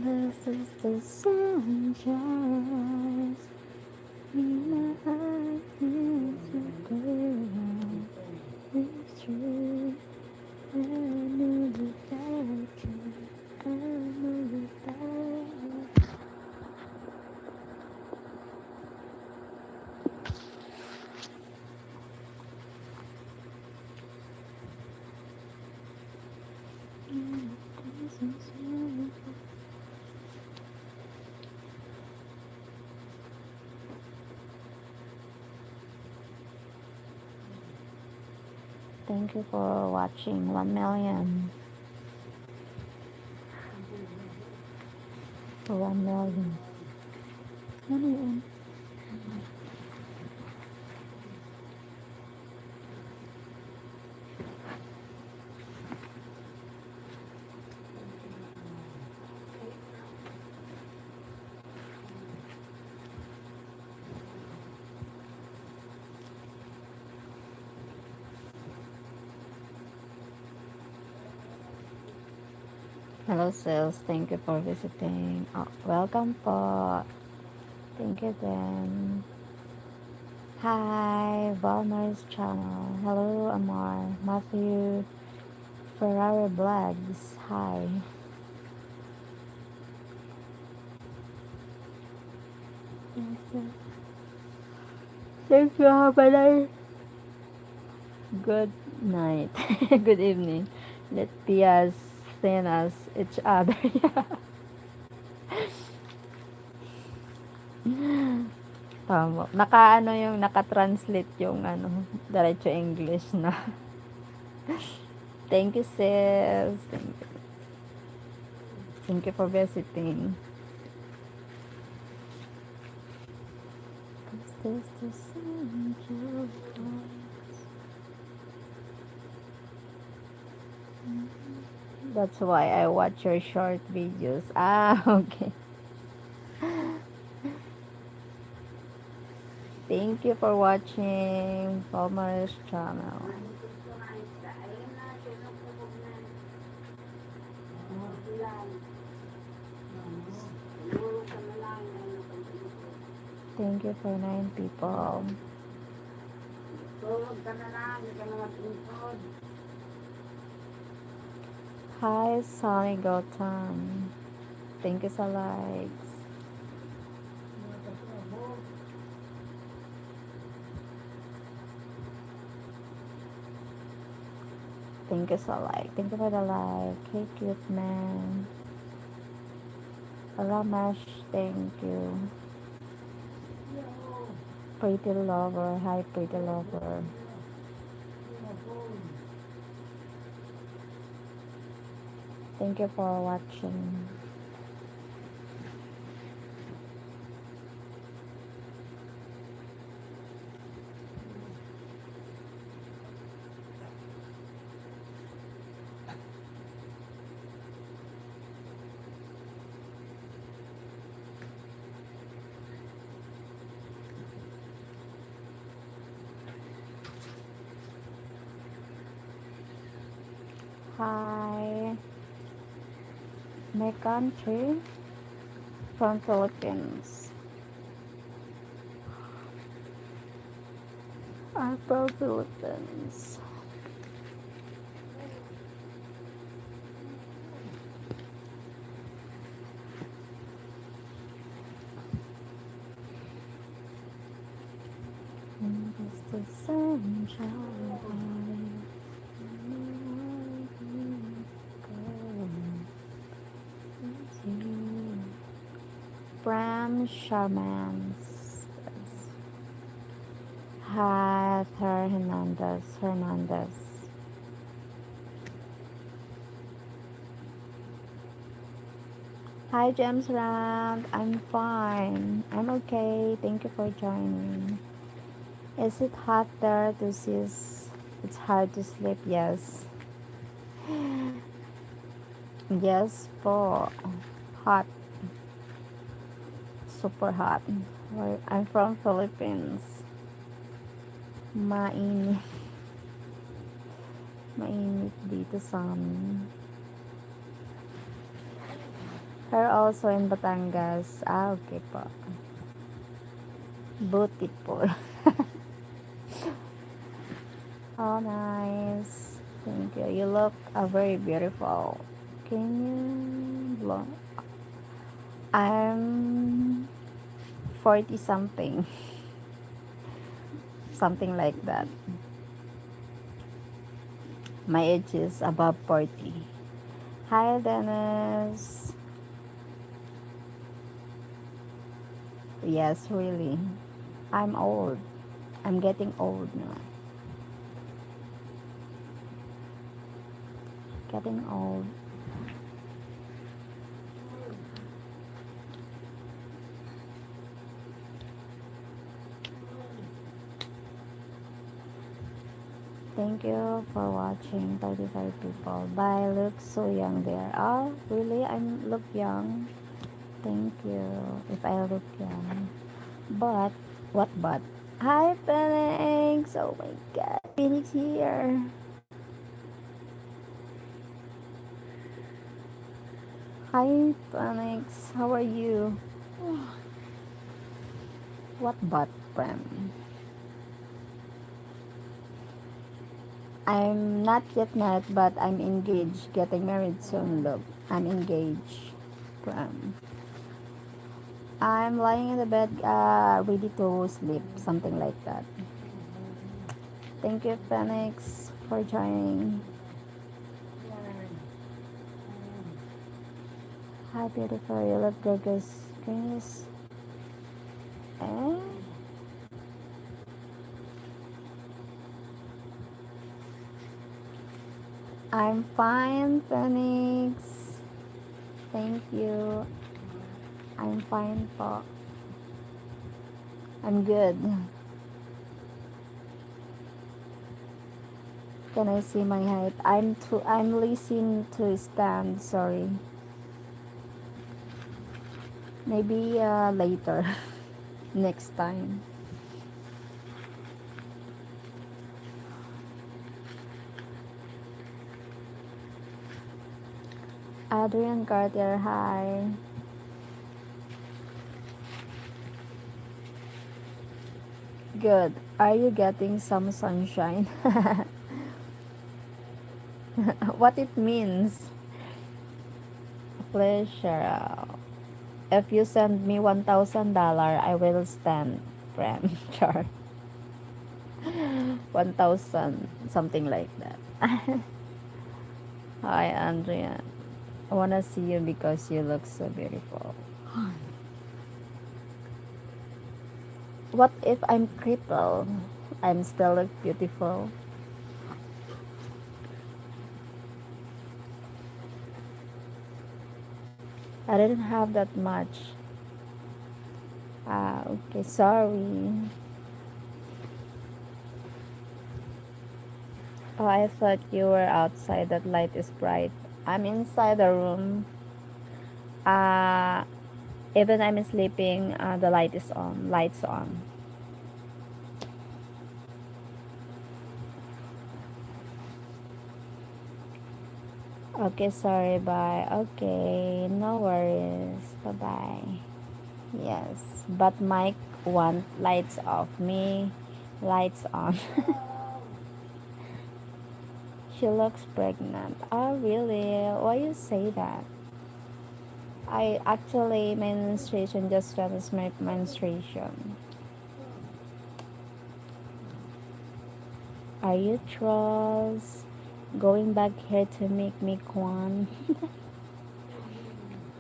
This is the sunshine in my eyes. It's true. I know without you. I know without you. Thank you for watching 1 million. For 1 million. Ano yun? Hello sis, thank you for visiting. Oh, welcome po. Thank you then. Hi, Valmar's channel. Hello Amar. Matthew Ferrari Vlogs. Hi. Thank you. Have a nice good night. Good evening. Let us send us each other. Tama. Naka-ano yung naka-translate yung ano, diretso English na. Thank you sis. Thank you. Thank you for visiting. That's why I watch your short videos. Ah, okay. Thank you for watching Palmer's channel. Thank you for 9 people. Hi, Sonny Gotham. Thank you sa likes. Thank you so like. Thank you for the like. Hey, cute man. Ramesh, thank you. Pretty lover. Hi, pretty lover. Thank you for watching. Hi, my country from Philippines. I'm from Philippines. It's the sunshine. Bram Shamans. Hi, Hernandez. Hi, James Round. I'm fine. I'm okay. Thank you for joining. Is it hot there to see? It's hard to sleep. Yes. Yes po. Hot. Super hot. I'm from Philippines. Mainit. Mainit dito sa amin. Her also in Batangas. Ah, okay po. Beautiful. Oh, nice. Thank you. You look very beautiful. Can you blow? I'm 40 something. Something like that. My age is above 40. Hi, Dennis. Yes, really. I'm old. I'm getting old now. Getting old. Thank you for watching. 35 people. Bye. Look so young there. Oh, really? I look young. Thank you. If I look young. But, what but? Hi, Phoenix. Oh my god. Phoenix here. Hi, Phoenix. How are you? What but, Prem? I'm not yet married, but I'm engaged. Getting married soon, look. I'm engaged. Prem. I'm lying in the bed, ready to sleep. Something like that. Thank you, Phoenix, for joining. Hi, beautiful. You look gorgeous. Grace. Eh? I'm fine, Phoenix. Thank you. I'm fine po. I'm good. Can I see my height? I'm listening to stand, sorry. Maybe later. Next time. Adrian Carter, hi. Good. Are you getting some sunshine? What it means? Pleasure. If you send me $1,000, I will stand, friend. Char. 1,000, something like that. Hi, Andrea. I wanna see you because you look so beautiful. What if I'm crippled? I'm still look beautiful. I didn't have that much. Ah, okay, sorry. Oh, I thought you were outside. That light is bright. I'm inside the room. Uh, Even I'm sleeping, the light is on. Lights on. Okay, sorry, bye. Okay, no worries. Bye bye. Yes, but Mike want lights off. Me, lights on. She looks pregnant. Oh, really? Why you say that? I actually menstruation just finished my menstruation. Are you trolls going back here to make me Kwan?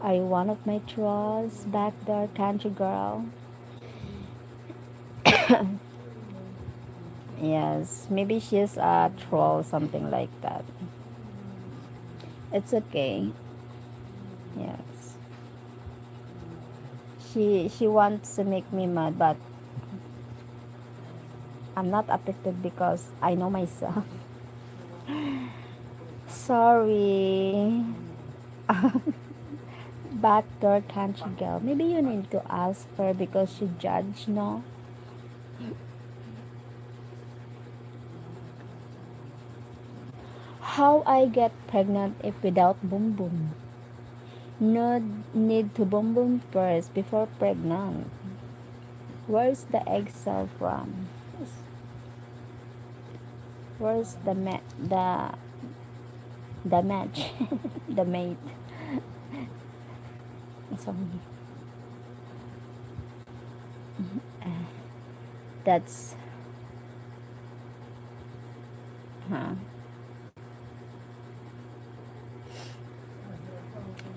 Are you one of my trolls back there, country girl? Yes, maybe she's a troll, something like that. It's okay. Yes. She wants to make me mad, but I'm not affected because I know myself. Sorry. Backdoor country girl. Maybe you need to ask her because she judged, no? How I get pregnant if without boom boom? No need to boom boom first before pregnant. Where's the egg cell from? Where's the match? The mate. So that's huh.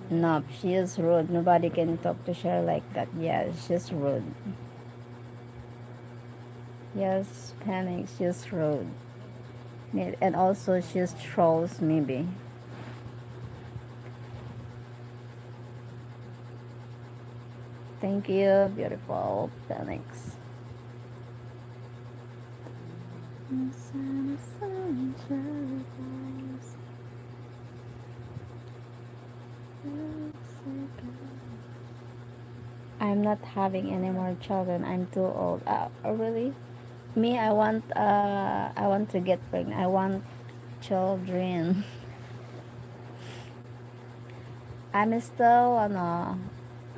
No, she is rude. Nobody can talk to her like that. Yeah, she's rude. Yes, panic. She's rude. And also she's trolls maybe. Thank you, beautiful Phoenix. I'm not having any more children. I'm too old. Oh, really? Me, I want to get pregnant. I want children. I'm still,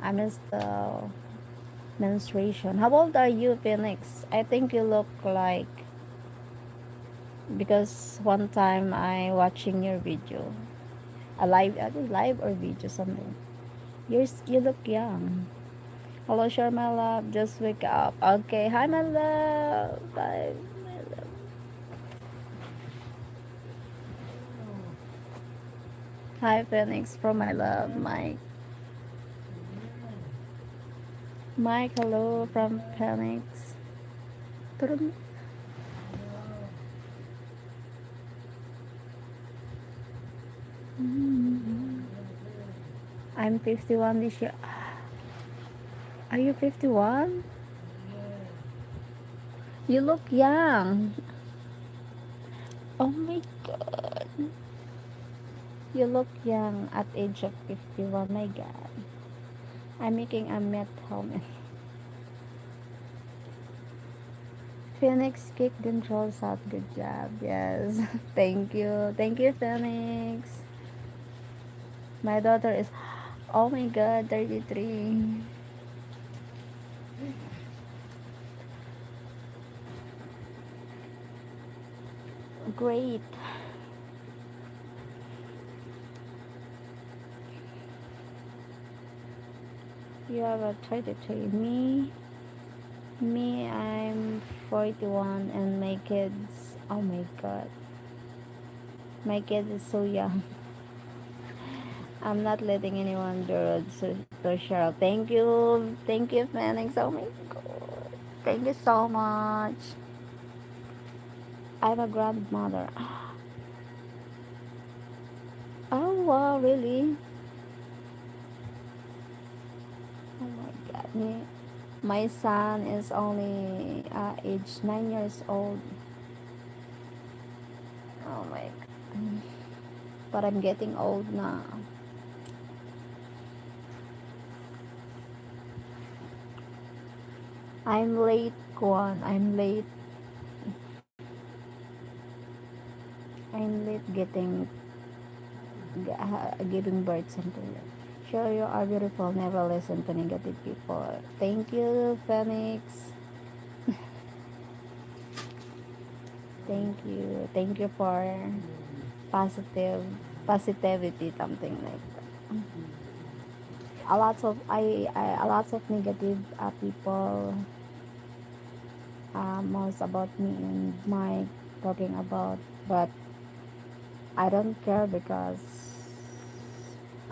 I'm still menstruation. How old are you, Phoenix? I think you look like, because one time I watching your video, a live, I think live or video something. You look young. Hello, sure, my love. Just wake up. Okay, hi, my love. Bye, my love. Hi, Phoenix, from my love, Mike. Mike, hello from Phoenix. Turun. I'm 51 this year. Are you 51? You look young. Oh my god. You look young at age of 51. My god. I'm making a met helmet. Phoenix kick them trolls out. Good job. Yes. Thank you. Thank you, Phoenix. My daughter is, oh my god, 33. Great. You have a 33. I'm 41 and my kids, oh my god. My kid is so young. I'm not letting anyone do it. So Cheryl, thank you. Thank you, Phoenix. Oh my god. Thank you so much. I'm a grandmother. Oh wow, really? Oh my god. My son is only age 9 years old. Oh my god. But I'm getting old now. I'm late, Kwan. I'm late getting giving birth, something like. Sure, you are beautiful. Never listen to negative people. Thank you, Phoenix. Thank you. Thank you for positive positivity, something like that. A lots of negative people, most about me and Mike talking about, but I don't care because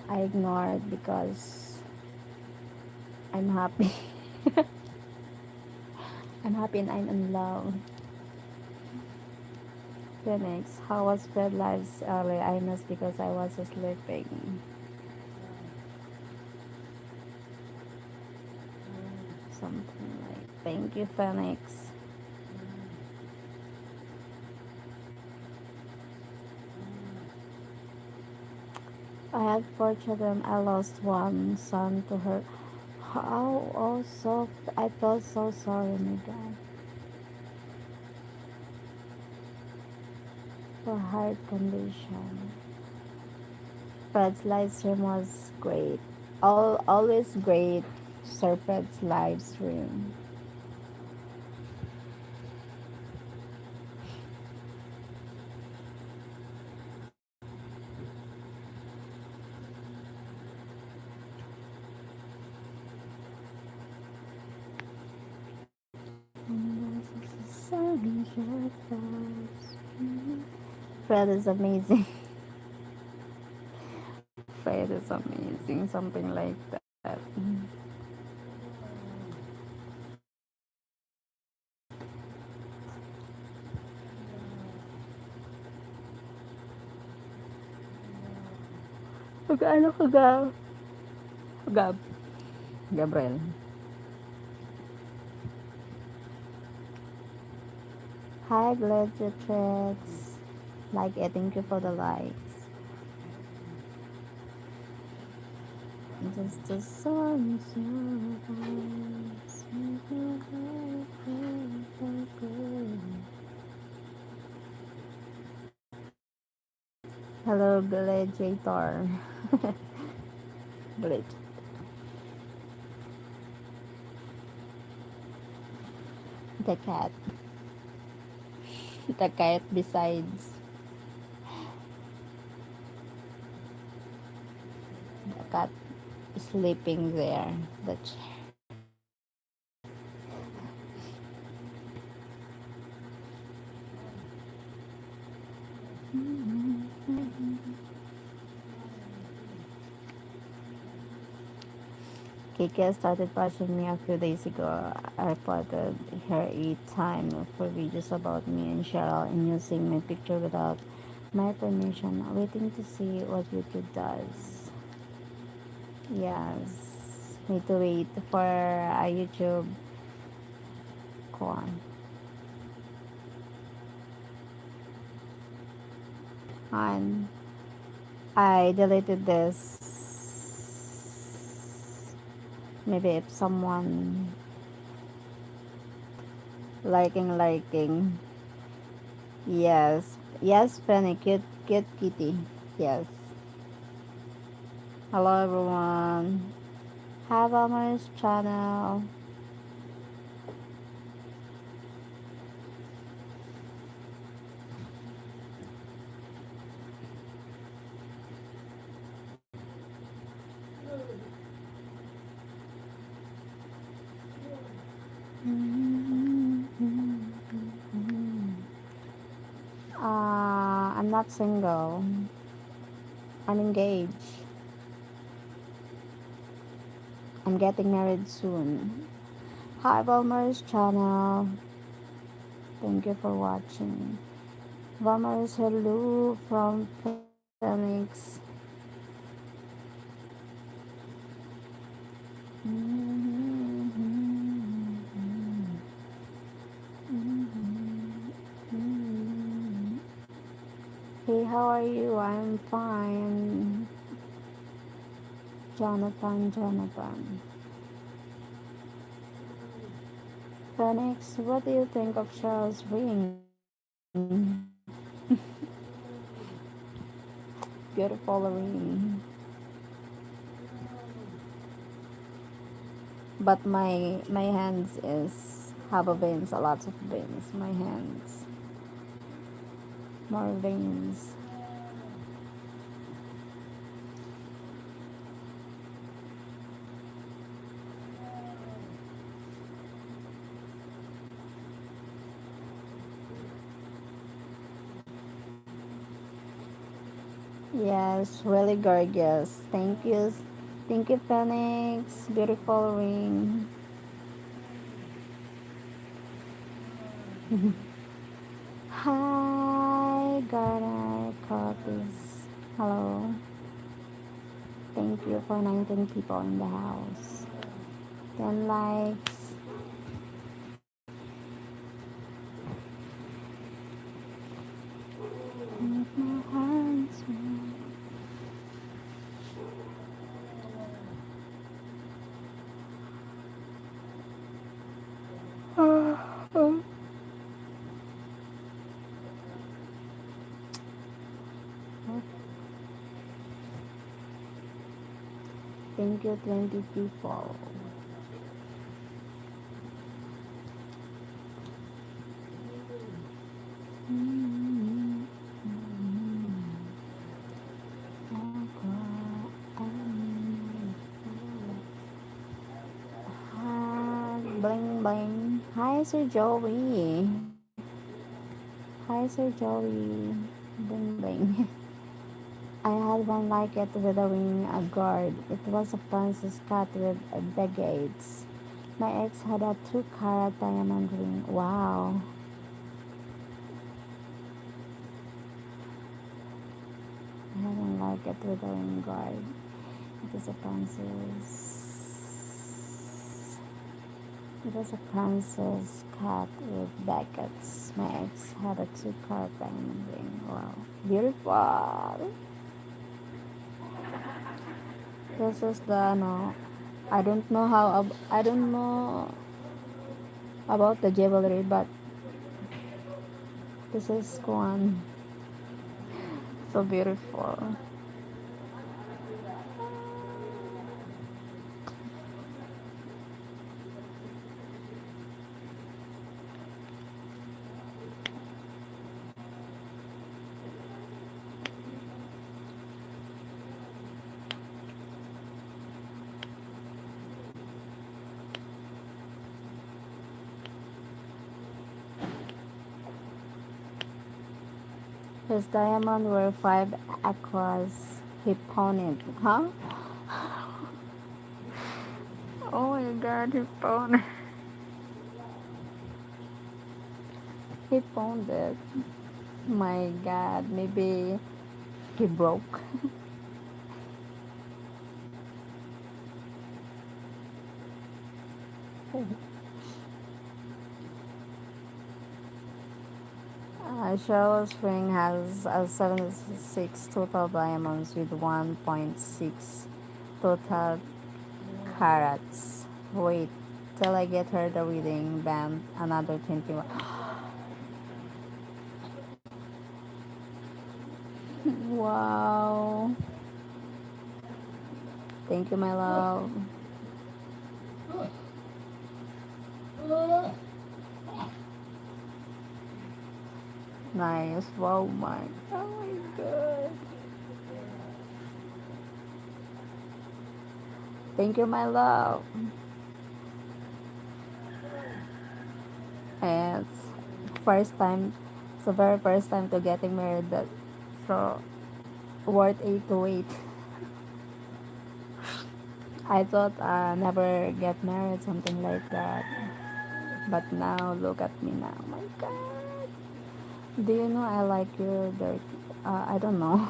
I ignore it because I'm happy. I'm happy and I'm in love. Phoenix, how was Fred lives earlier? I missed because I was sleeping. Something like, thank you, Phoenix. I had 4 children. I lost one son to her. How also I felt so sorry, my God, for heart condition. Fred's live stream was great. Always great. Sir Fred's live stream. Fred is amazing. Fred is amazing. Something like that. Magkano ka, Gab? Gabriel. Hi, Gladiatrix. Like it. Thank you for the likes. Just the sun is your eyes. Hello, Gladiator. Glad. The cat. The cat besides. The cat sleeping there. The chair. Kiki started watching me a few days ago. I reported her 8 times for videos about me and Cheryl and using my picture without my permission, waiting to see what YouTube does. Yes, need to wait for a YouTube con. And I deleted this. Maybe if someone liking. Yes. Yes, Penny, cute kitty. Yes. Hello everyone. Have Elmer's channel. I'm not single. I'm engaged. I'm getting married soon. Hi Elmer's channel. Thank you for watching. Elmer's hello from Phoenix. Hey, how are you? I'm fine. Jonathan. Phoenix, what do you think of Cheryl's ring? Beautiful ring. But my hands is have a veins, a lot of veins. My hands. More veins. Yes, really gorgeous. Thank you. Thank you, Phoenix. Beautiful ring. Hi, Garner Curtis. Hello. Thank you for 19 people in the house. 10 likes. Make my heart swim. Thank you, 20 people. Bling bling. Hi, Sir Joey. Hi, Sir Joey. Bling bling. I had one like it with a wing, a guard. It was a princess cut with baguettes. My ex had a 2-carat diamond ring. Wow. I had one like it with a wing guard. It was a princess. It was a princess cut with baguettes. My ex had a 2-carat diamond ring. Wow. Beautiful. This is the no. I don't know about the jewelry, but this is one so beautiful. His diamond were 5 across. He pawned it. Huh? Oh my god, he pawned it. He pawned it. My god, maybe he broke. Cheryl's ring has 76 total diamonds with 1.6 total carats. Wait till I get her the reading band another 21. Wow. Thank you, my love. Nice. Wow, my. Oh my god. Thank you, my love. And it's first time, it's the very first time to getting married. That so worth it to wait. I thought never get married, something like that. But now look at me now. My God. Do you know I like your dirty? I don't know.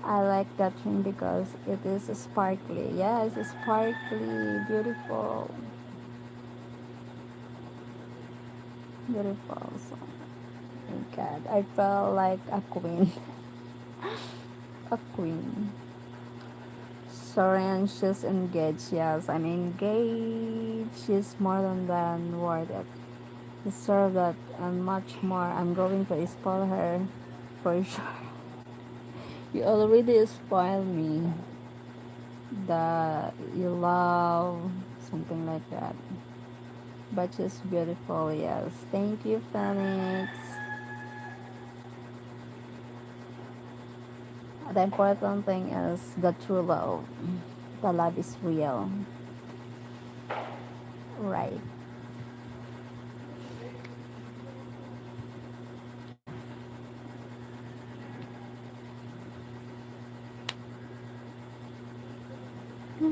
I like that ring because it is sparkly. Yes, it's sparkly, beautiful, beautiful. So, my God, I felt like a queen, a queen. Sorry, and she's engaged. Yes, I'm engaged. She's more than worth it. Deserve that and much more. I'm going to spoil her for sure. You already spoiled me. That you love something like that. But she's beautiful, yes. Thank you, Phoenix. The important thing is the true love. The love is real, right? Oh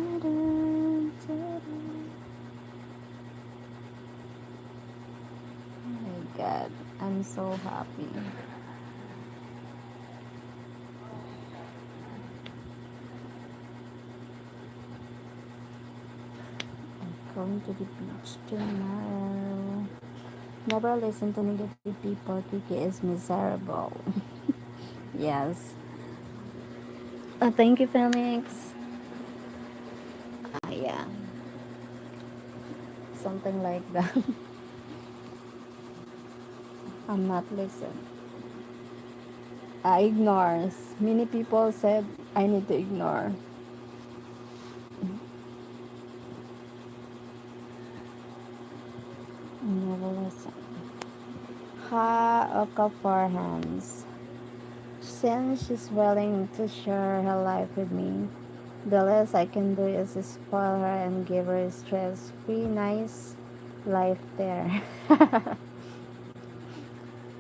my God, I'm so happy. Going to the beach tomorrow. Never listen to negative people. Kiki is miserable. Yes. Thank you, Felix. Yeah, something like that. I'm not listen. I ignores. Many people said I need to ignore. Oka for hands. Since she's willing to share her life with me, the less I can do is spoil her and give her a stress-free, nice life there.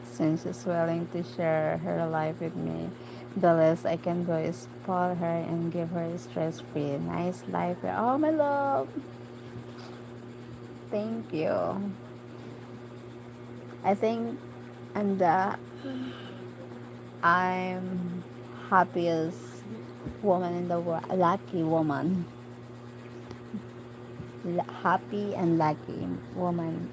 Since she's willing to share her life with me, the less I can do is spoil her and give her a stress-free, nice life there. Oh, my love. Thank you. I think I'm happiest woman in the world, lucky woman, happy and lucky woman,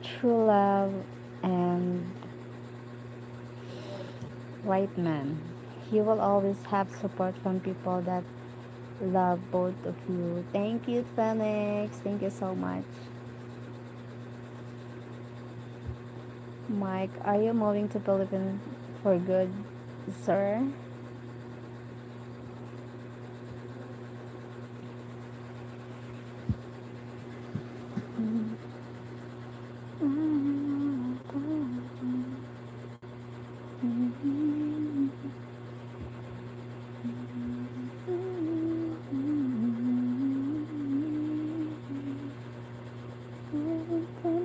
true love and right man. You will always have support from people that love both of you. Thank you, Phoenix. Thank you so much. Mike, are you moving to Philippines for good, sir?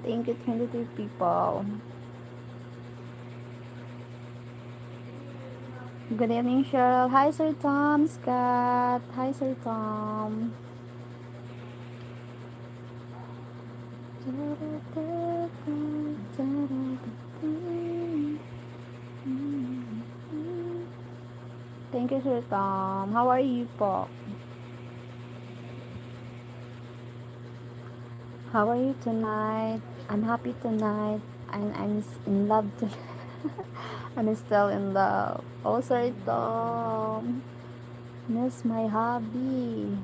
Thank you, 23 people. Good evening, Cheryl. Hi, Sir Tom. Scott. Hi, Sir Tom. Thank you, Sir Tom. How are you po? How are you tonight? I'm happy tonight. And I'm in love tonight. I'm still in love. Oh, Sir Tom. Miss my hobby.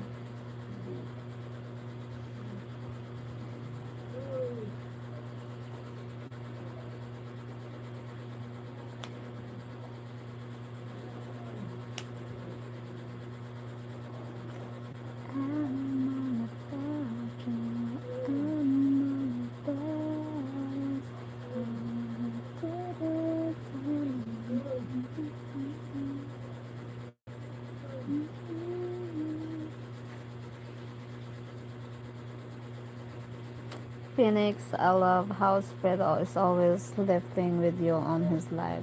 Phoenix, I love how Spredo is always lifting with you on his life.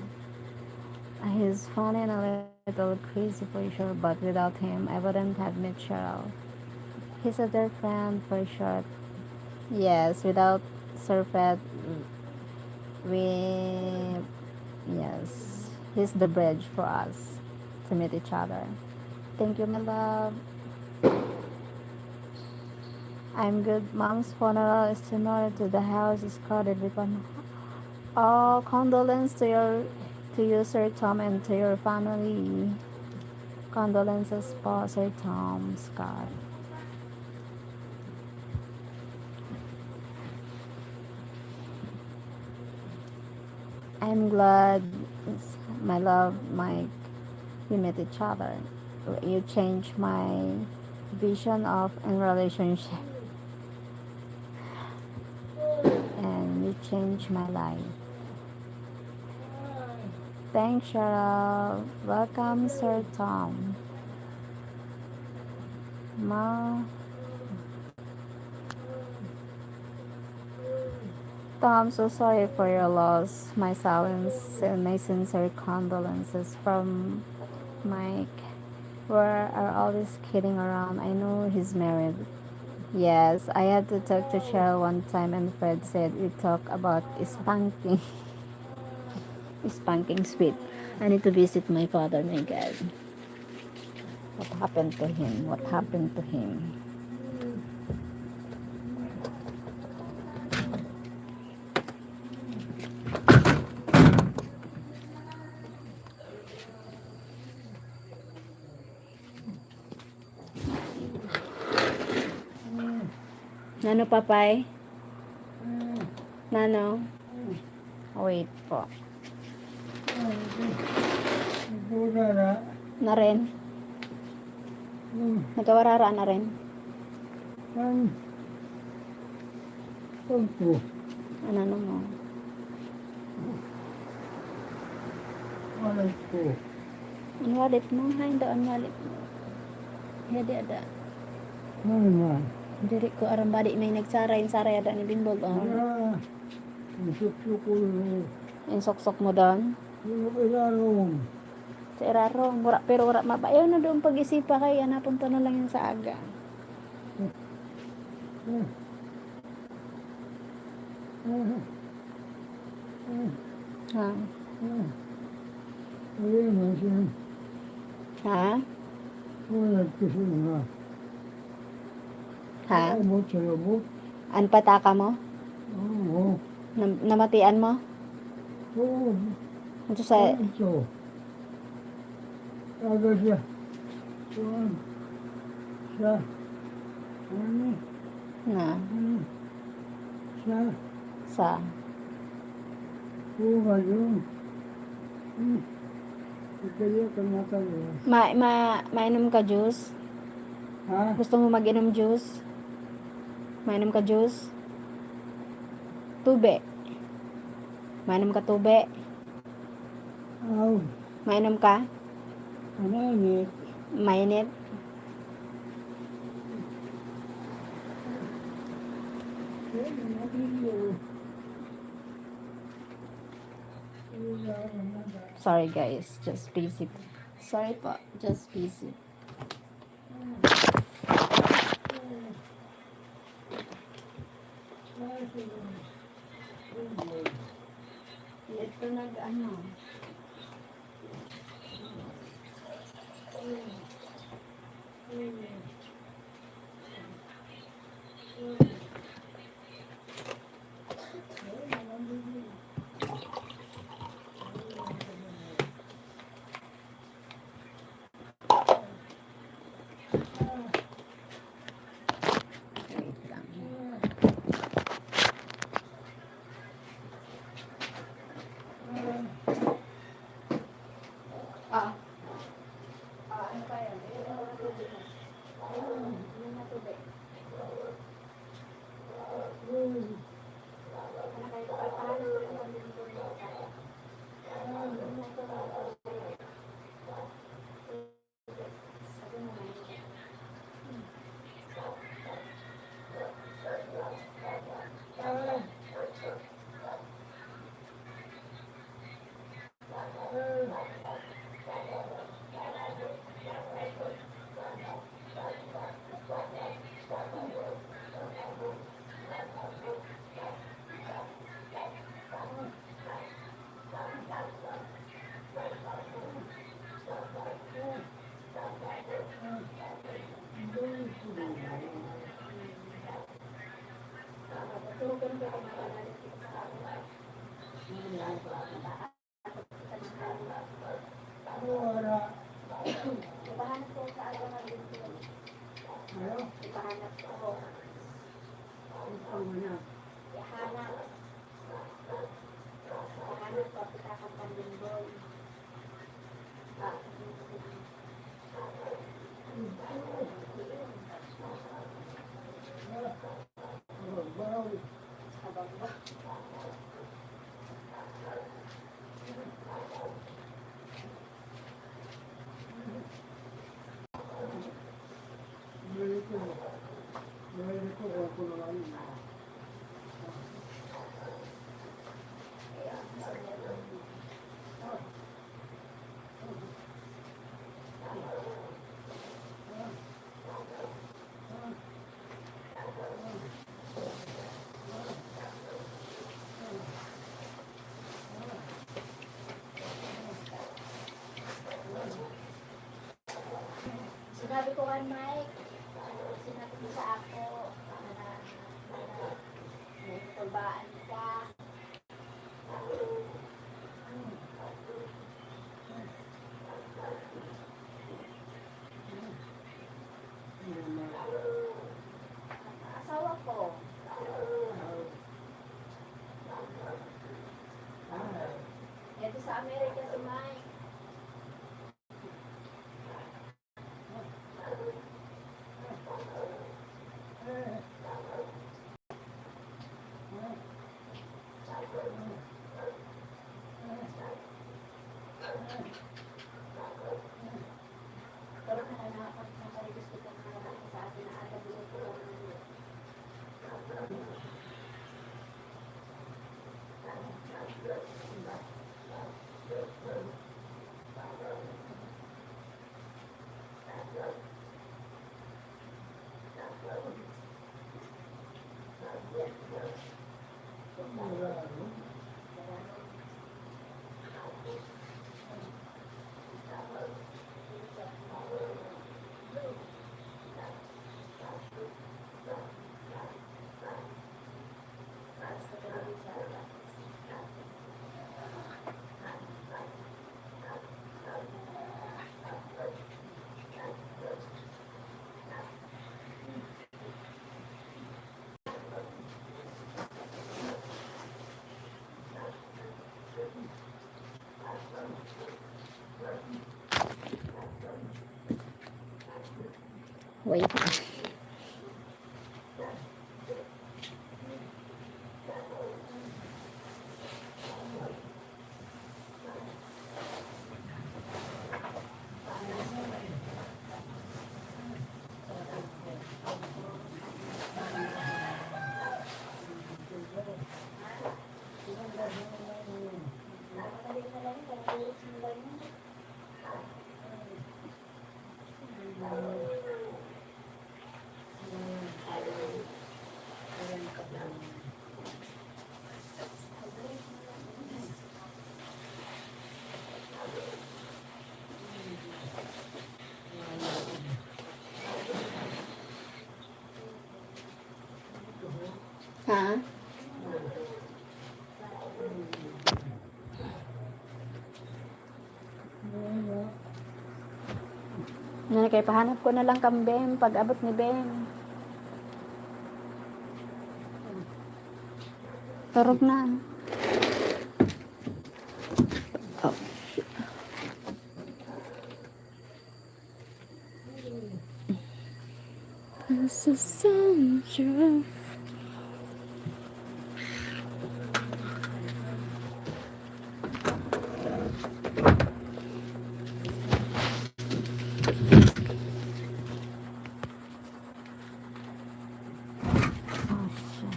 He's funny and a little crazy for sure, but without him, I wouldn't have met Cheryl. He's a dear friend for sure. Yes, without Sir Fred, we, yes, he's the bridge for us to meet each other. Thank you, my love. I'm good. Mom's funeral is tomorrow. To the house is crowded with one. Oh, condolence to you, Sir Tom, and to your family. Condolences po, Sir Tom Scott. I'm glad, my love, Mike, we met each other. You changed my vision of a relationship, and you changed my life. Thanks, Cheryl. Welcome, Sir Tom. Ma, Tom, so sorry for your loss. My silence and my sincere condolences from Mike. We are always kidding around. I know he's married. Yes, I had to talk to Cheryl one time, and Fred said we talk about spanking. Spanking sweet. I need to visit my father, my God. What happened to him? What happened to him? Nano, papay? Nano? Wait po. Na rin? Nagawarara na rin? Ano mo? Wallet ko. Ang wallet mo? Hay, ang wallet mo. Hadi ada. Ano na? Diri ko aram badi may nagsaray ada ni Bimbog. Wala. Ang suksok ko yun. Yung sok mo doon. Yung ilalong. Sa irarong. Pero wala mabayaw na doon pag-isipa kay napunta na lang yun sa aga. Ha? Ayun na siya. Ha? Wallet ko siya na. Ha? Abot sa labot. Anpataka mo? Oo. Namatian mo? Oo. Ito sa... Ito. Aga siya. Yun. Siya. Ano? Na? Siya. Sa? Buka yun. Ikaya ka matagal. Mainom ka juice? Ha? Gusto mo mag-inom juice? Mainom ka juice? Tube? Mainom ka tube? Aw. Mainom ka? Ano yun? Mainit? Sorry guys, just busy. Sorry po, just busy. Ito nag-ano. Ano pa yan? Ipahanap ko sa aga ng dito. Ipahanap ko. Ipahanap. Ipahanap ko. Ipahanap ng Bimbog. Sinabi ko kay Mike, sinabi ko sa ako, na may tubaan ka. Asawa ko. Ito sa Amerika si Mike. Wait. Ha? Nga kay pahanap ko na lang kang Bem pag abot ni Bem. Turog na. Oh. As a soldier. Oh, shit.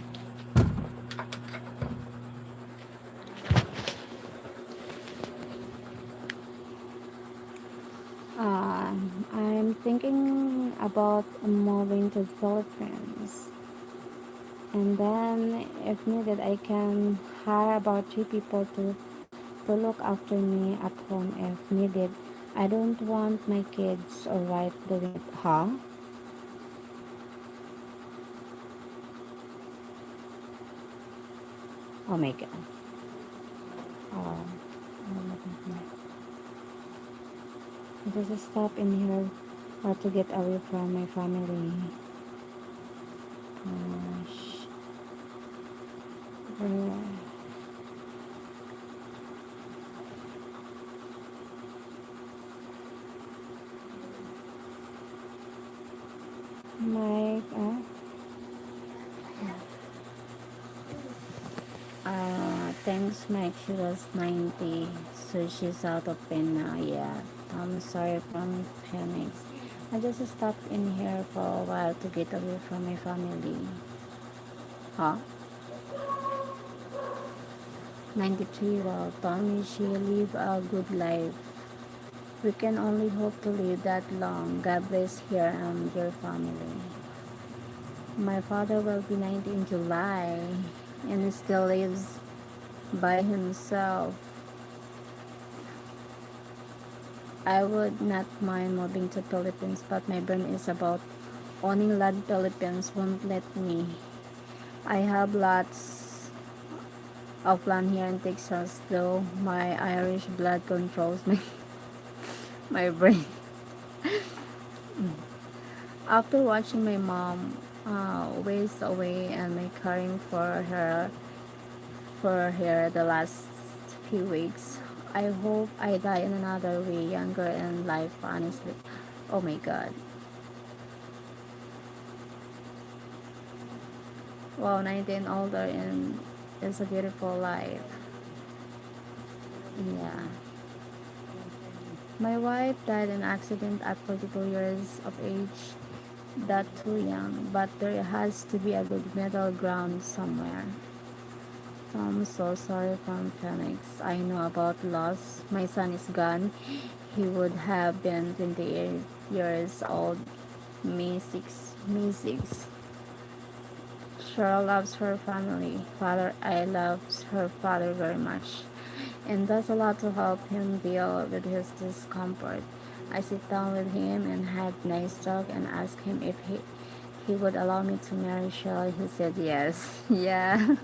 I'm thinking about moving to the Philippines. And then, if needed, I can hire about 3 people to look after me at home if needed. I don't want my kids alright doing it. Huh? Oh my god. Oh. I just stop in here or to get away from my family. Gosh. Yeah. My thanks Mike, she was 90, so she's out of pain now. Yeah, I'm sorry from Phoenix. I just stopped in here for a while to get away from my family. Huh? 93. Well, Tommy, she lived a good life. We can only hope to live that long. God bless her and your family. My father will be 90 in July and he still lives by himself. I would not mind moving to Philippines, but my brain is about owning land. Philippines won't let me. I have lots of land here in Texas, though my Irish blood controls my brain. After watching my mom waste away and my caring for her the last few weeks, I hope I die in another way, younger in life, honestly. Oh my god. Wow, 19 older and it's a beautiful life. Yeah. My wife died in an accident at 42 years of age. That too young, but there has to be a good middle ground somewhere. I'm so sorry from Phoenix. I know about loss. My son is gone. He would have been 28 years old. Me 6. Cheryl loves her family. Father, I love her father very much and does a lot to help him deal with his discomfort. I sit down with him and had nice talk and ask him if he would allow me to marry Cheryl. He said yes. Yeah.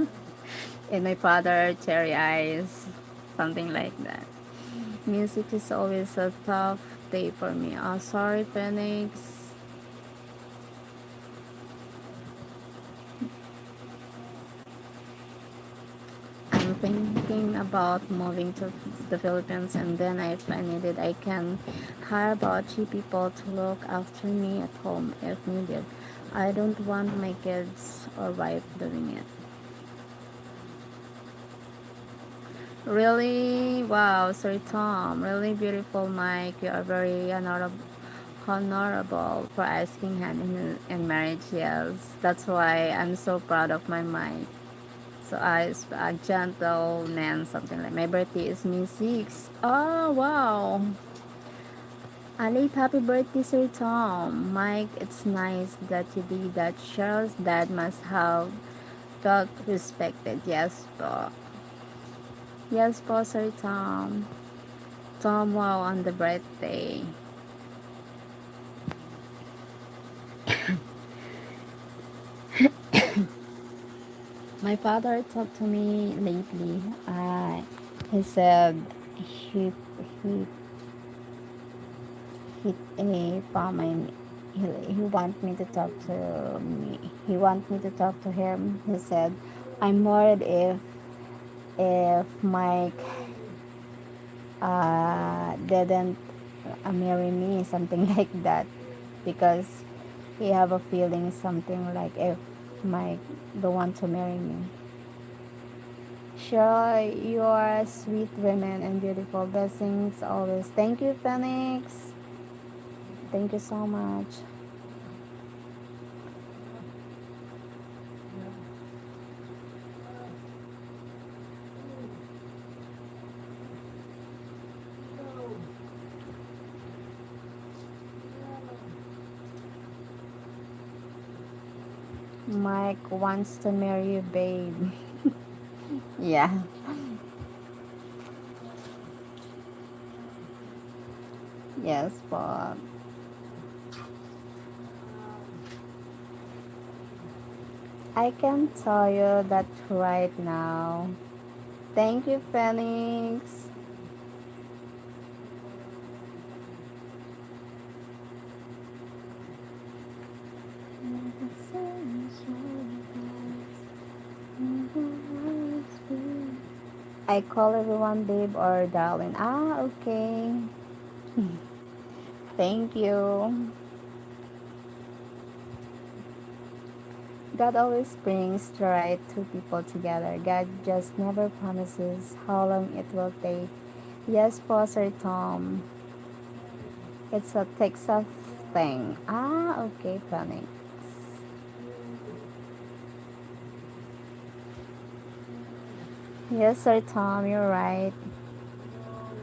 And my father, cherry eyes, something like that. Music is always a tough day for me. Oh, sorry, Phoenix. I'm thinking about about moving to the Philippines, and then if I needed, I can hire about 3 people to look after me at home if needed. I don't want my kids or wife doing it. Really? Wow, sorry, Tom. Really beautiful, Mike. You are very honorable for asking hand in marriage. Yes, that's why I'm so proud of my Mike. So a gentleman, something like my birthday is May 6th. Oh, wow. A late happy birthday, Sir Tom. Mike, it's nice that you did that. Cheryl's dad must have felt respected. Yes, po. Yes, po, Sir Tom. Tom, wow, on the birthday. My father talked to me lately. He said he he he found my he want me to talk to me. He want me to talk to him. He said, I'm worried if Mike didn't marry me, something like that, because he have a feeling something like if Mike don't want to marry me. Sure, you are a sweet women and beautiful blessings always. Thank you, Phoenix. Thank you so much. Mike wants to marry you, babe. Yeah. Yes, but I can tell you that right now. Thank you, Phoenix. I call everyone babe or darling. Ah, okay. Thank you. God always brings the right two people together. God just never promises how long it will take. Yes, Pastor Tom. It's a Texas thing. Ah, okay, funny. Yes, Sir Tom, you're right.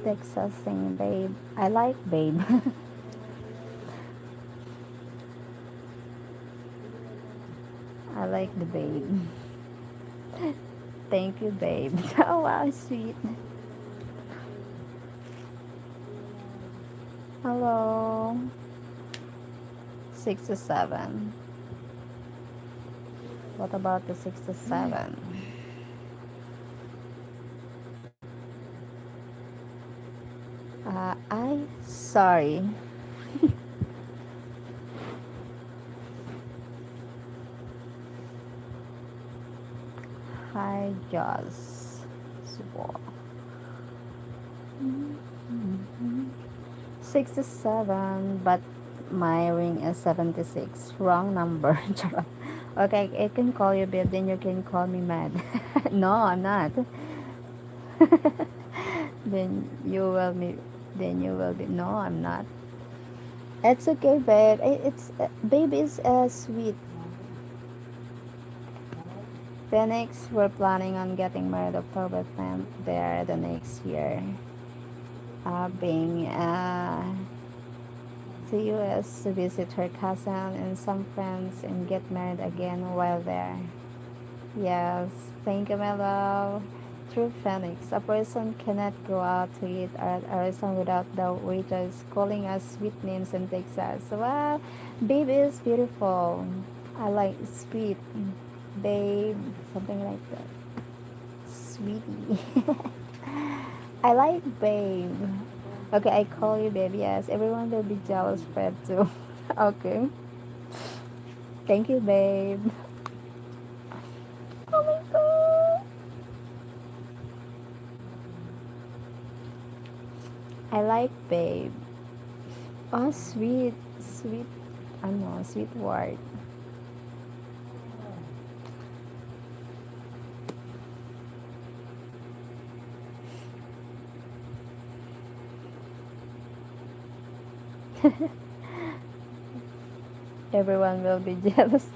Texas thing, babe. I like babe. I like the babe. Thank you, babe. Oh, wow, sweet. Hello. 6 to 7. What about the 6 to 7? I sorry. Hi, Jaws. Subo. 6 to 7, but my ring is 76. Wrong number. Charot. Okay, I can call you babe, then you can call me mad. No, I'm not. then you will be. Then you will be. No, I'm not. It's okay, babe. It's babe is sweet. Phoenix, we're planning on getting married October 10th there the next year. Being to US to visit her cousin and some friends and get married again while there. Yes, thank you, my love. True Phoenix, a person cannot go out to eat at a restaurant without the waiters calling us sweet names in Texas. Wow, babe is beautiful. I like sweet, babe, something like that. Sweetie. I like babe. Okay, I call you babe. Yes, everyone will be jealous, Fred too. Okay. Thank you, babe. Oh my god. I like babe. Oh, sweet, sweet, ano, sweet word. Everyone will be jealous.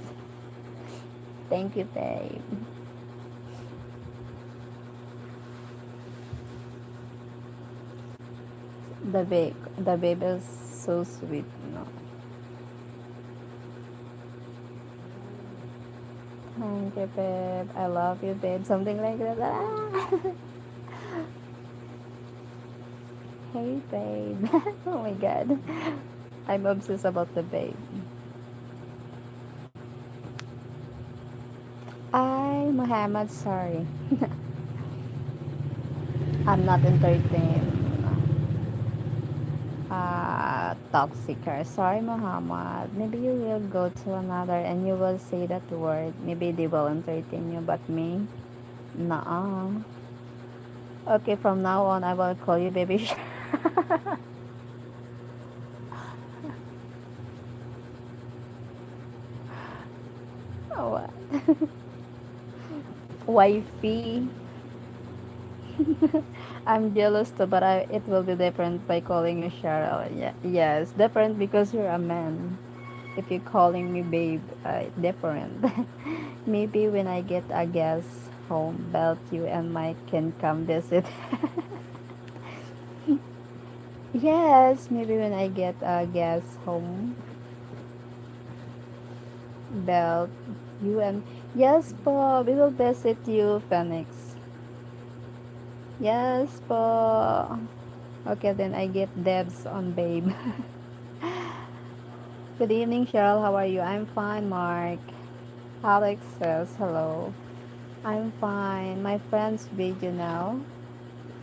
Thank you, babe. The babe is so sweet, no. Thank you, babe. I love you, babe. Something like that. Ah. Hey, babe. Oh my god. I'm obsessed about the babe. Muhammad, sorry. I'm not entertained. Toxicer. Sorry, Muhammad. Maybe you will go to another and you will say that word. Maybe they will entertain you, but me? Nah. Okay, from now on, I will call you baby. What? Wifey. I'm jealous too, but it will be different by calling you Cheryl. Yeah, yes, different because you're a man. If you're calling me babe, different. Maybe when I get a guest home, Belt, you and Mike can come visit. Yes, maybe when I get a guest home, Belt, you and yes, po, we will visit you, Phoenix. Yes, po. Okay, then I get Debs on babe. Good evening, Cheryl. How are you? I'm fine, Mark. Alex says hello. I'm fine. My friend's video now.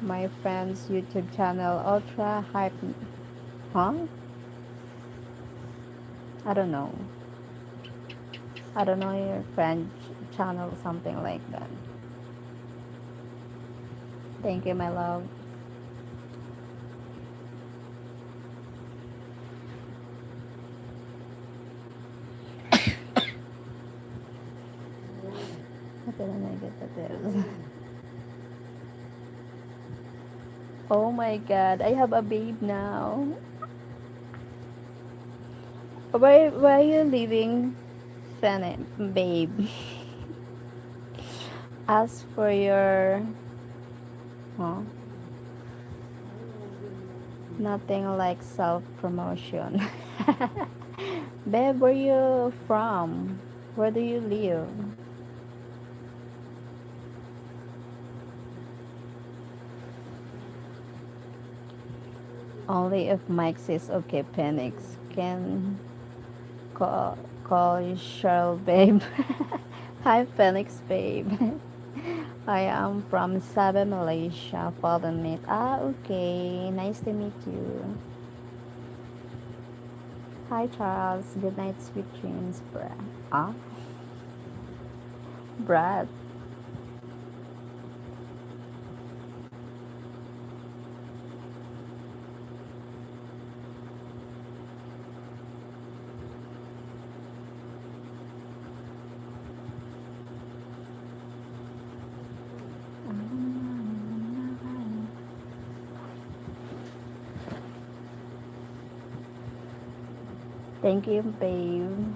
My friend's YouTube channel, Ultra Hype. Huh? I don't know. I don't know your friend channel, something like that. Thank you, my love. Okay, then I get this. Oh my god, I have a babe now. Where are you living, Fanny, babe? As for your, huh? Nothing like self promotion. Babe, where you from? Where do you live? Only if Mike says okay, Penix can call you Cheryl, babe. Hi, Phoenix, babe. I am from Sabah, Malaysia. Follow me. Ah, okay. Nice to meet you. Hi, Charles. Good night, sweet dreams, Brad. Ah, Brad. Thank you, babe.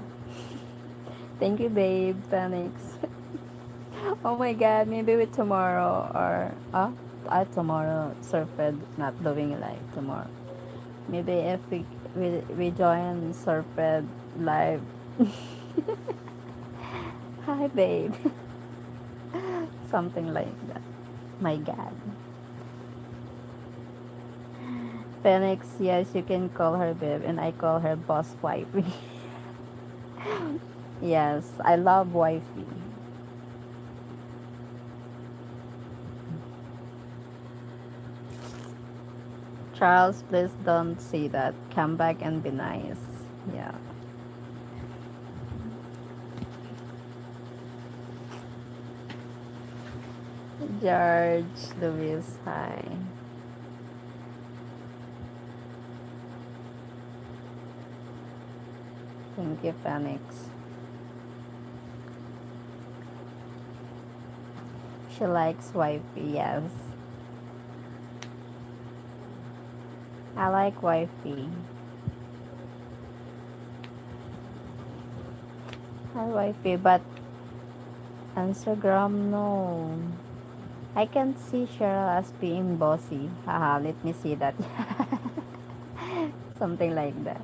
Thank you, babe, Phoenix. Oh my god, maybe with tomorrow or tomorrow Surfed not doing live tomorrow. Maybe if we join Surfed live. Hi, babe. Something like that. My god. Phoenix, yes, you can call her babe, and I call her boss wifey. Yes, I love wifey. Charles, please don't say that. Come back and be nice. Yeah. George Lewis, hi. Thank you, Phoenix. She likes wifey, yes. I like wifey. Hi, wifey, but Instagram, no. I can see Cheryl as being bossy. Haha, let me see that. Something like that.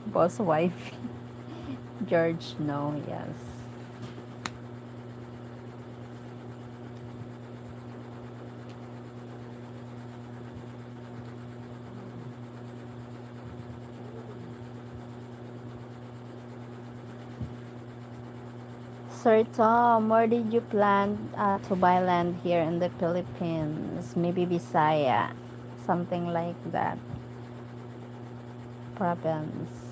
Boss wife. George, no, yes. Sir Tom, where did you plan to buy land here in the Philippines? Maybe Bisaya, something like that. Province.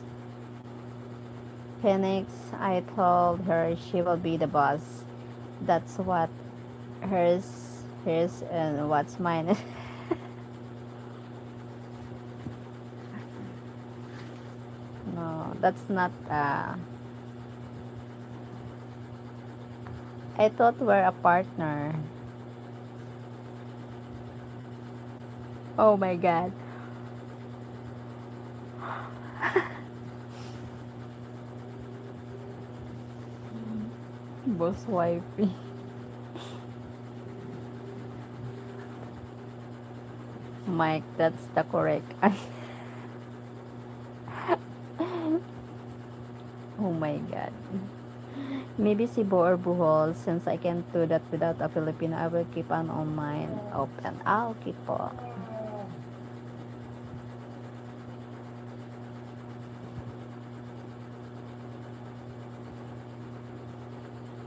Phoenix, I told her she will be the boss. That's what hers and what's mine. No, that's not. I thought we're a partner. Oh my god. Boss wifey. Mike, that's the correct. Oh my god. Maybe Cebu or Bohol. Since I can't do that without a Filipino, I will keep on mine open. I'll keep po.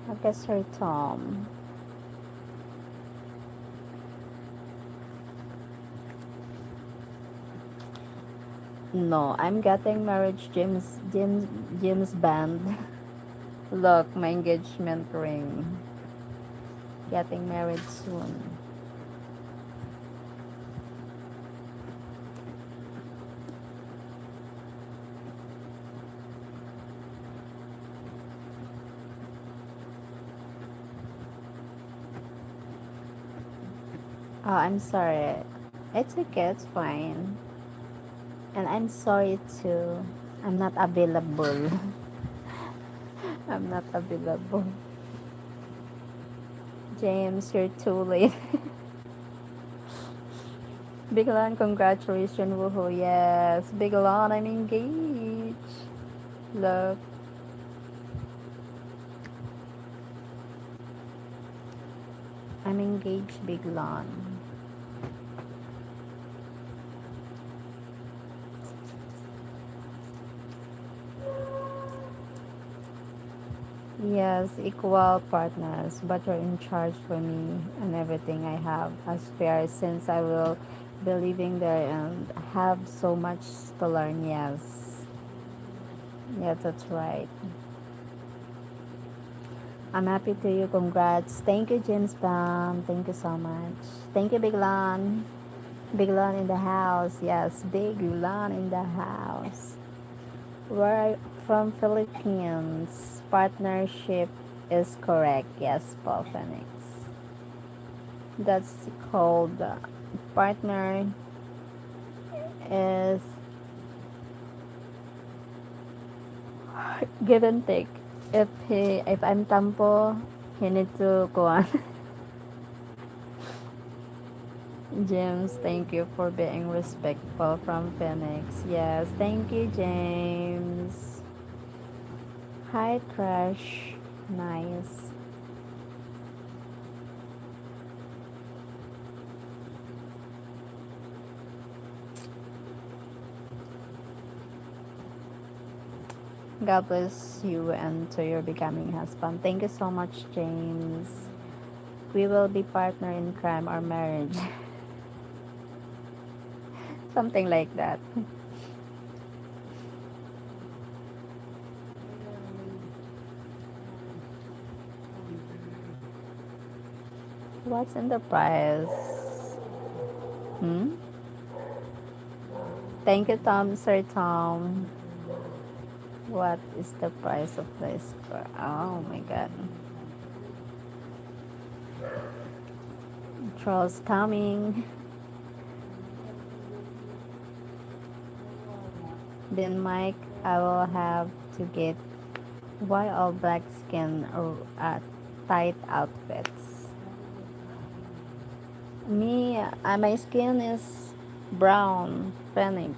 Okay, Sir Tom. No, I'm getting married, James Band. Look, my engagement ring. Getting married soon. Oh, I'm sorry. It's okay, it's fine. And I'm sorry too. I'm not available. I'm not available. James, you're too late. Biglan, congratulations, woohoo, yes. Biglan, I'm engaged. Look, I'm engaged, Biglan. Yes, equal partners, but you're in charge for me and everything I have as fair since I will be living there and have so much to learn. Yes, yes, that's right. I'm happy to you. Congrats. Thank you, James Bam. Thank you so much. Thank you, Big Lon. Big Lon in the house. Yes, Big Lon in the house. We're from Philippines. Partnership is correct. Yes, Paul Phoenix. That's called partner is give and take. If I'm tampo, he need to go on. James, thank you for being respectful from Phoenix. Yes, thank you, James. Hi, Crush. Nice. God bless you and to your becoming husband. Thank you so much, James. We will be partner in crime or marriage. Something like that. What's in the price? Hmm? Thank you, Tom, Sir Tom. What is the price of the square? Oh my god. Trolls coming. Then Mike, I will have to get why all black skin or tight outfits. Me, my skin is brown, Phoenix.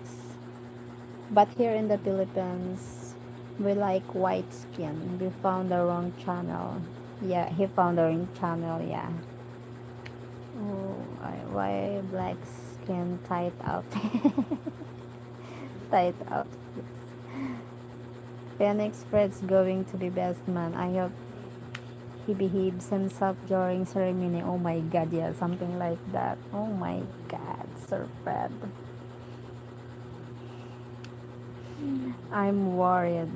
But here in the Philippines, we like white skin. We found the wrong channel. Yeah, he found the wrong channel, yeah. Oh, why black skin tight out? Tight outfits. Phoenix Fred's going to be best man. I hope he behaves himself during ceremony. Oh my god, yeah, something like that. Oh my god, Sir Fred. I'm worried.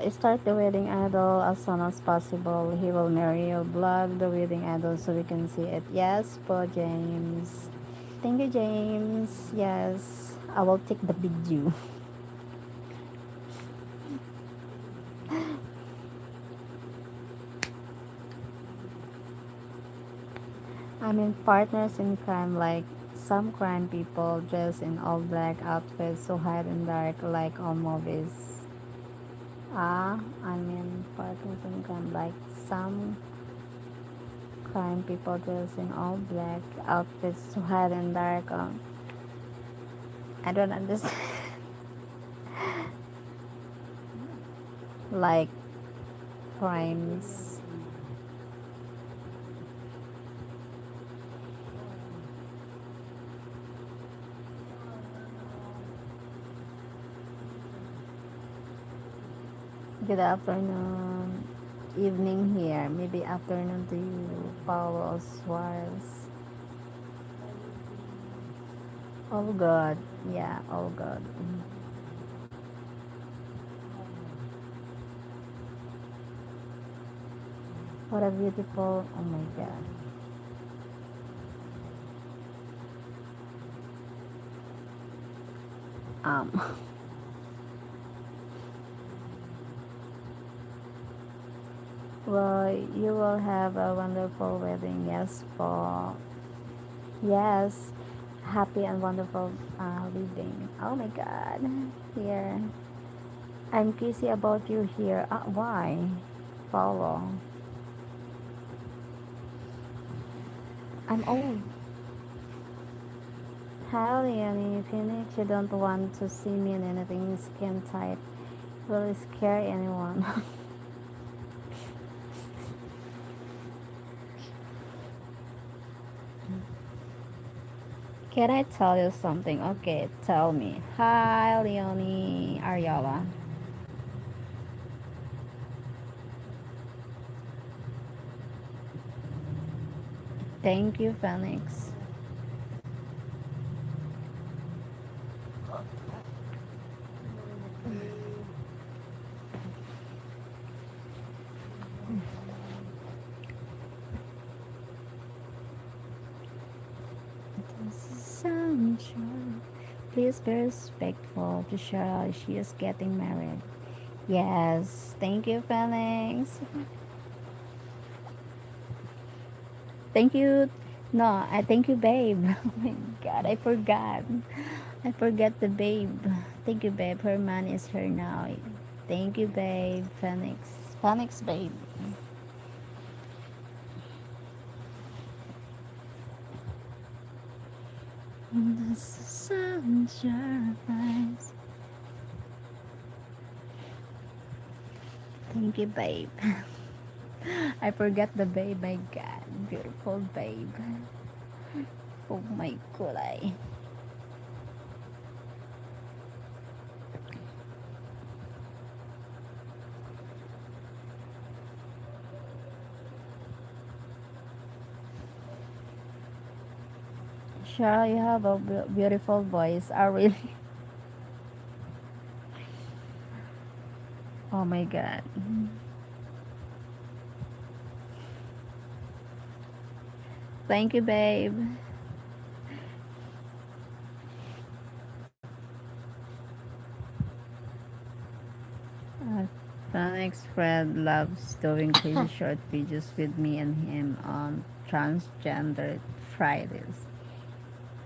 Start the wedding idol as soon as possible. He will marry you. Blog the wedding idol so we can see it. Yes, po, James. Thank you, James. Yes, I will take the video. I mean, partners in crime, like some crime people dress in all black outfits so hide and dark, like all movies. I mean, partners in crime, like some crime people dress in all black outfits so hide and dark. I don't understand. Like crimes. Good afternoon, evening here. Maybe afternoon to you, Paulo Suarez. All good. Yeah, all good. What a beautiful. Oh my god. Um. Well, you will have a wonderful wedding. Yes, Paul. Yes, happy and wonderful wedding. Oh my god. Here. I'm crazy about you here. Why? Paulo. I'm old. Hi, Leonie. Phoenix, you don't want to see me in anything skin tight. Will scare anyone. Can I tell you something? Okay, tell me. Hi, Leonie Ariola. Thank you, Phoenix. Sunshine. Please be respectful to Cheryl. She is getting married. Yes, thank you, Phoenix. Thank you. No, I thank you, babe. Oh my god, I forgot. I forgot the babe. Thank you, babe. Her man is here now. Thank you, babe. Phoenix. Phoenix, babe. The sunshine. Thank you, babe. I forgot the babe. My god, beautiful babe. Oh my god. Cheryl, you have a beautiful voice. I really. Oh my god. Thank you, babe. Uh, Phoenix Fred loves doing crazy short videos with me and him on Transgender Fridays.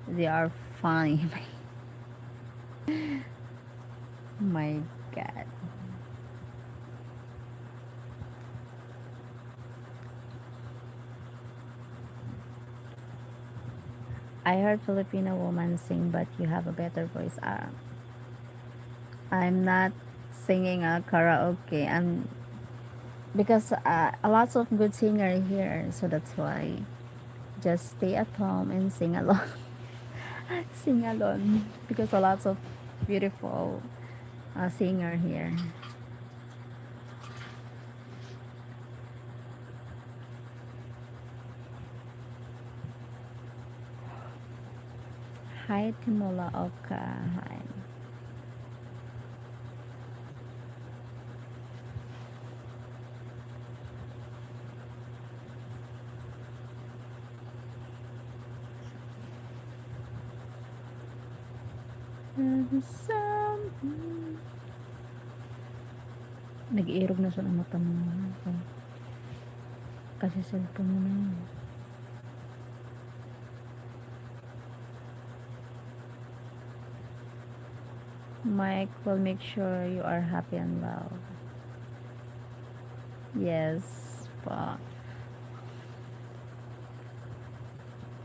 They are funny. My god. I heard Filipino woman sing, but you have a better voice. I'm not singing a karaoke. I'm because a lots of good singer here, so that's why just stay at home and sing along. Sing alone because a lots of beautiful singer here. Hi Timula Oka. Hi. Nag-iirog na sa mata mo. Okay. Kasi cellphone mo na yun. Mike will make sure you are happy and loved. Yes, pa.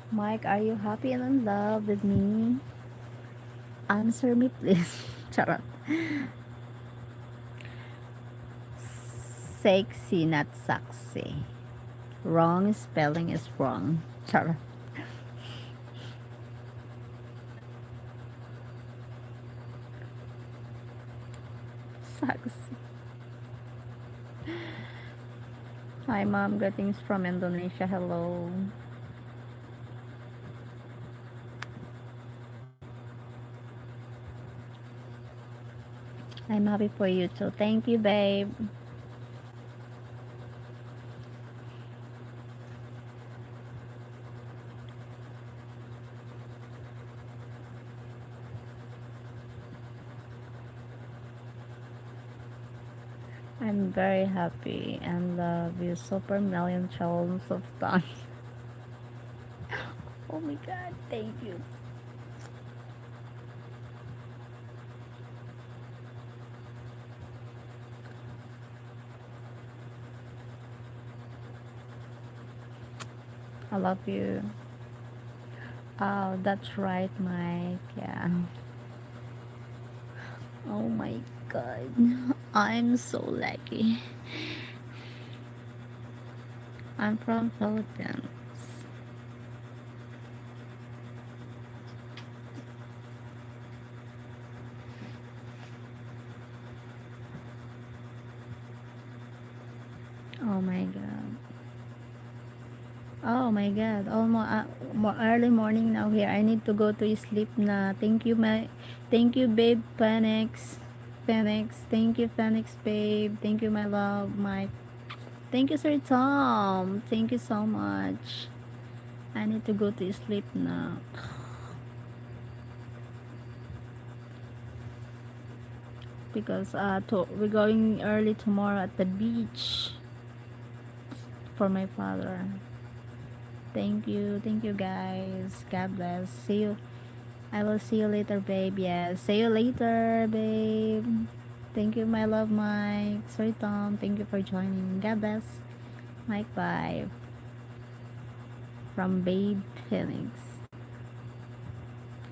Mike, are you happy and in love with me? Answer me, please. Charot. Sexy, not sexy. Wrong spelling is wrong. Charot. Sexy. Hi, mom. Greetings from Indonesia. Hello. I'm happy for you too. Thank you, babe. I'm very happy and love you super million trillions of times. Oh my god, thank you. I love you. Oh, that's right, Mike. Yeah. Oh my god. I'm so lucky. I'm from Philippines. Oh my god. Oh my god. Almost early morning now here. I need to go to sleep na. Thank you babe Phoenix. Phoenix. Thank you Phoenix babe. Thank you my love, Mike. Thank you Sir Tom. Thank you so much. I need to go to sleep now. Because we're going early tomorrow at the beach for my father. Thank you guys. God bless. See you. I will see you later, babe. Yes, see you later, babe. Thank you, my love, Mike. Sorry, Tom. Thank you for joining. God bless. Mike, bye. From Babe Phoenix.